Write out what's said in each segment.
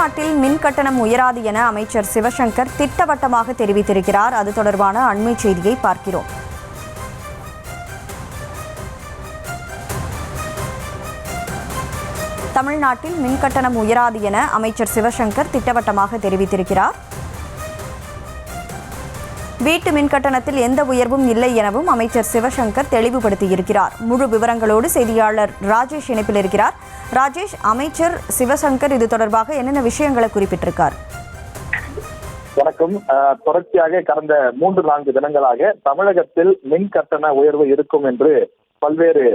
தமிழ்நாட்டில் மின் கட்டணம் உயராது என அமைச்சர் சிவசங்கர் திட்டவட்டமாக தெரிவித்திருக்கிறார். அது தொடர்பான அண்மை செய்தியை பார்க்கிறோம். தமிழ்நாட்டில் மின் கட்டணம் உயராது என அமைச்சர் சிவசங்கர் திட்டவட்டமாக தெரிவித்திருக்கிறார். வீட்டு மின் கட்டணத்தில் எந்த உயர்வும் இல்லை எனவும் அமைச்சர் சிவசங்கர் தெளிவுபடுத்தியிருக்கிறார். முழு விவரங்களோடு செய்தியாளர் ராஜேஷ் இணைப்பில் இருக்கிறார். ராஜேஷ், அமைச்சர் சிவசங்கர் இது தொடர்பாக என்னென்ன விஷயங்களை குறிப்பிட்டிருக்கார்? வணக்கம். தொடர்ச்சியாக கடந்த 3-4 தினங்களாக தமிழகத்தில் மின் கட்டண உயர்வு இருக்கும் என்று பல்வேறு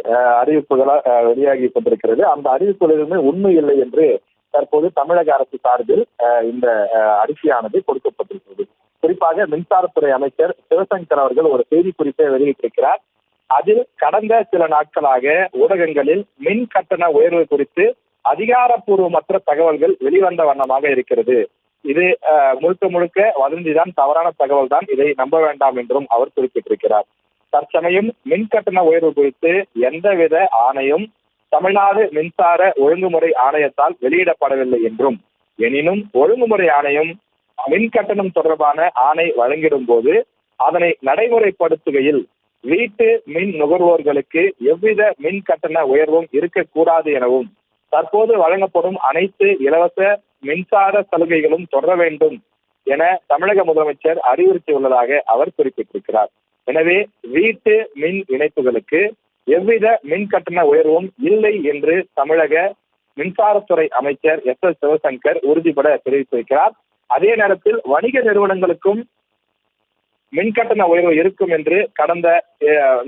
அறிவிப்புகளால் வெளியாகி கொண்டிருக்கிறது. அந்த அறிவிப்புகளிலுமே உண்மை இல்லை என்று தற்போது தமிழக அரசு சார்பில் இந்த அறிக்கையானது கொடுக்கப்பட்டிருக்கிறது. குறிப்பாக மின்சாரத்துறை அமைச்சர் சிவசங்கர் அவர்கள் ஒரு செய்தி குறிப்பை வெளியிட்டிருக்கிறார். அதில் கடந்த சில நாட்களாக ஊடகங்களில் மின் கட்டண உயர்வு குறித்து அதிகாரப்பூர்வமற்ற தகவல்கள் வெளிவந்த வண்ணமாக இருக்கிறது. இது முழுக்க வதந்திதான், தவறான தகவல் தான், இதை நம்ப வேண்டாம் என்றும் அவர் குறிப்பிட்டிருக்கிறார். தற்சமயம் மின் கட்டண உயர்வு குறித்து எந்தவித ஆணையும் தமிழ்நாடு மின்சார ஒழுங்குமுறை ஆணையத்தால் வெளியிடப்படவில்லை என்றும், எனினும் ஒழுங்குமுறை ஆணையம் மின் கட்டணம் தொடர்பான ஆணை வழங்கிடும் போது அதனை நடைமுறைப்படுத்துகையில் வீட்டு மின் நுகர்வோர்களுக்கு எவ்வித மின் கட்டண உயர்வும் இருக்கக்கூடாது எனவும், தற்போது வழங்கப்படும் அனைத்து இலவச மின்சார சலுகைகளும் தொடர வேண்டும் என தமிழக முதலமைச்சர் அறிவுறுத்தியுள்ளதாக அவர் குறிப்பிட்டிருக்கிறார். எனவே வீட்டு மின் இணைப்புகளுக்கு எவ்வித மின் கட்டண உயர்வும் இல்லை என்று தமிழக மின்சாரத்துறை அமைச்சர் எஸ் சிவசங்கர் உறுதிபட தெரிவித்திருக்கிறார். அதே நேரத்தில் வணிக நிறுவனங்களுக்கும் மின்கட்டண உயர்வு இருக்கும் என்று கடந்த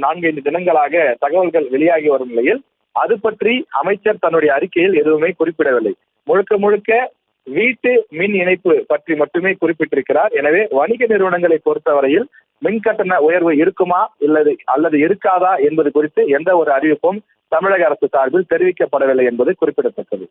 4-5 தினங்களாக தகவல்கள் வெளியாகி வரும் நிலையில் அது பற்றி அமைச்சர் தன்னுடைய அறிக்கையில் எதுவுமே குறிப்பிடவில்லை. முழுக்க வீட்டு மின் இணைப்பு பற்றி மட்டுமே குறிப்பிட்டிருக்கிறார். எனவே வணிக நிறுவனங்களை பொறுத்தவரையில் மின்கட்டண உயர்வு இருக்குமா அல்லது இருக்காதா என்பது குறித்து எந்த ஒரு அறிவிப்பும் தமிழக அரசு சார்பில் தெரிவிக்கப்படவில்லை என்பது குறிப்பிடத்தக்கது.